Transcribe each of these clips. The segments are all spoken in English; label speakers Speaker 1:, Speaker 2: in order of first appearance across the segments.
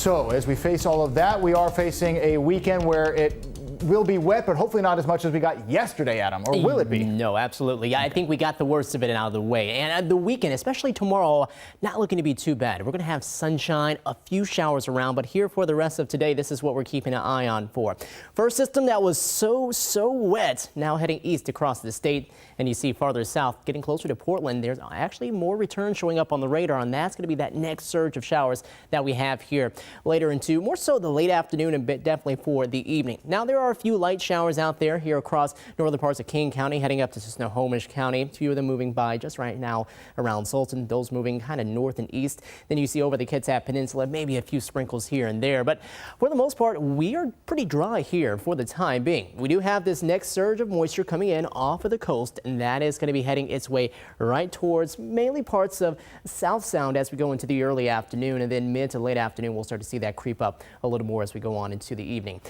Speaker 1: So as we face all of that, we are facing a weekend where it will be wet, but hopefully not as much as we got yesterday, Adam. Or will it be?
Speaker 2: No, absolutely. Yeah, I think we got the worst of it out of the way. And the weekend, especially tomorrow, not looking to be too bad. We're going to have sunshine, a few showers around, but here for the rest of today, this is what we're keeping an eye on for. First system that was so wet, now heading east across the state. And you see farther south, getting closer to Portland, there's actually more return showing up on the radar, and that's going to be that next surge of showers that we have here later into more so the late afternoon and definitely for the evening. Now, there are a few light showers out there here across northern parts of King County, heading up to Snohomish County. A few of them moving by just right now around Sultan, those moving kind of north and east. Then you see over the Kitsap Peninsula, maybe a few sprinkles here and there. But for the most part, we are pretty dry here for the time being. We do have this next surge of moisture coming in off of the coast, and that is going to be heading its way right towards mainly parts of South Sound as we go into the early afternoon, and then mid to late afternoon we'll start to see that creep up a little more as we go on into the evening.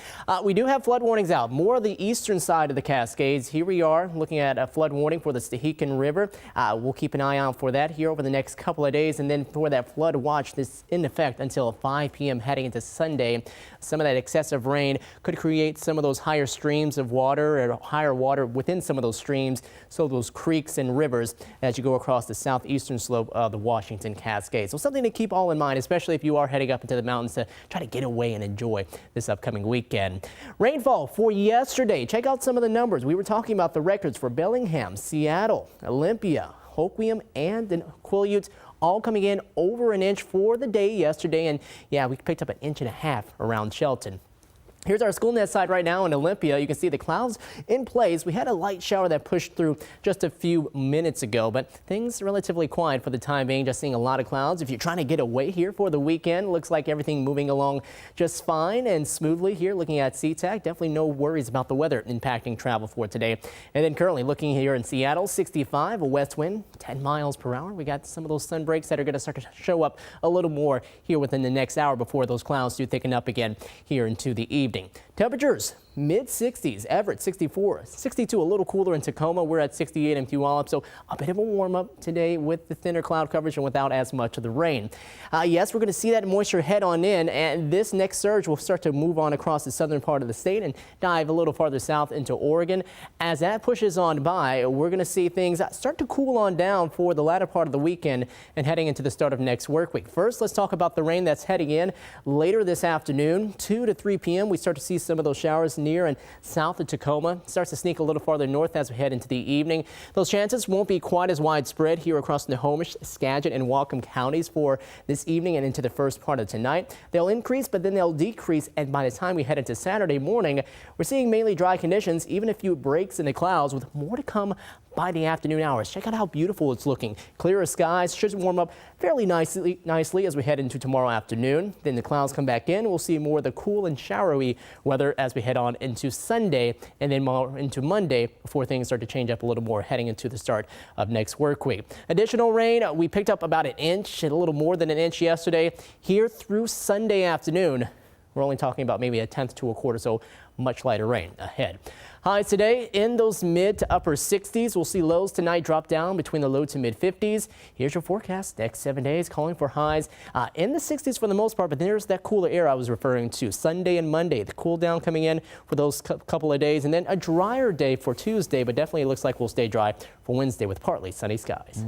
Speaker 2: We do have flood warnings out more of the eastern side of the Cascades. Here we are looking at a flood warning for the Stehekin River. We'll keep an eye out for that here over the next couple of days, and then for that flood watch this in effect until 5 p.m. heading into Sunday. Some of that excessive rain could create some of those higher streams of water or higher water within some of those streams, so those creeks and rivers as you go across the southeastern slope of the Washington Cascades. So something to keep all in mind, especially if you are heading up into the mountains to try to get away and enjoy this upcoming weekend. Rainfall for yesterday. Check out some of the numbers. We were talking about the records for Bellingham, Seattle, Olympia, Hoquiam, and then Quileute, all coming in over an inch for the day yesterday. And yeah, we picked up an inch and a half around Shelton. Here's our SchoolNet site right now in Olympia. You can see the clouds in place. We had a light shower that pushed through just a few minutes ago, but things relatively quiet for the time being. Just seeing a lot of clouds. If you're trying to get away here for the weekend, looks like everything moving along just fine and smoothly here. Looking at SeaTac, definitely no worries about the weather impacting travel for today. And then currently looking here in Seattle, 65, a west wind, 10 miles per hour. We got some of those sun breaks that are going to start to show up a little more here within the next hour before those clouds do thicken up again here into the evening. Temperatures mid-60s, Everett 64, 62 a little cooler in Tacoma. We're at 68 in Puyallup, so a bit of a warm up today with the thinner cloud coverage and without as much of the rain. Yes, we're going to see that moisture head on in, and this next surge will start to move on across the southern part of the state and dive a little farther south into Oregon. As that pushes on by, we're going to see things start to cool on down for the latter part of the weekend and heading into the start of next work week. First, let's talk about the rain that's heading in later this afternoon, 2 to 3 p.m. We start to see some of those showers near and south of Tacoma. Starts to sneak a little farther north as we head into the evening. Those chances won't be quite as widespread here across Snohomish, Skagit, and Whatcom counties for this evening and into the first part of tonight. They'll increase, but then they'll decrease, and by the time we head into Saturday morning, we're seeing mainly dry conditions, even a few breaks in the clouds with more to come by the afternoon hours. Check out how beautiful it's looking. Clearer skies should warm up fairly nicely as we head into tomorrow afternoon. Then the clouds come back in. We'll see more of the cool and showery weather as we head on into Sunday and then more into Monday before things start to change up a little more heading into the start of next work week. Additional rain, we picked up about an inch and a little more than an inch yesterday here through Sunday afternoon. We're only talking about maybe a tenth to a quarter, so much lighter rain ahead. Highs today in those mid to upper 60s. We'll see lows tonight drop down between the low to mid 50s. Here's your forecast. Next 7 days calling for highs in the 60s for the most part, but there's that cooler air I was referring to. Sunday and Monday, the cool down coming in for those couple of days, and then a drier day for Tuesday, but definitely it looks like we'll stay dry for Wednesday with partly sunny skies.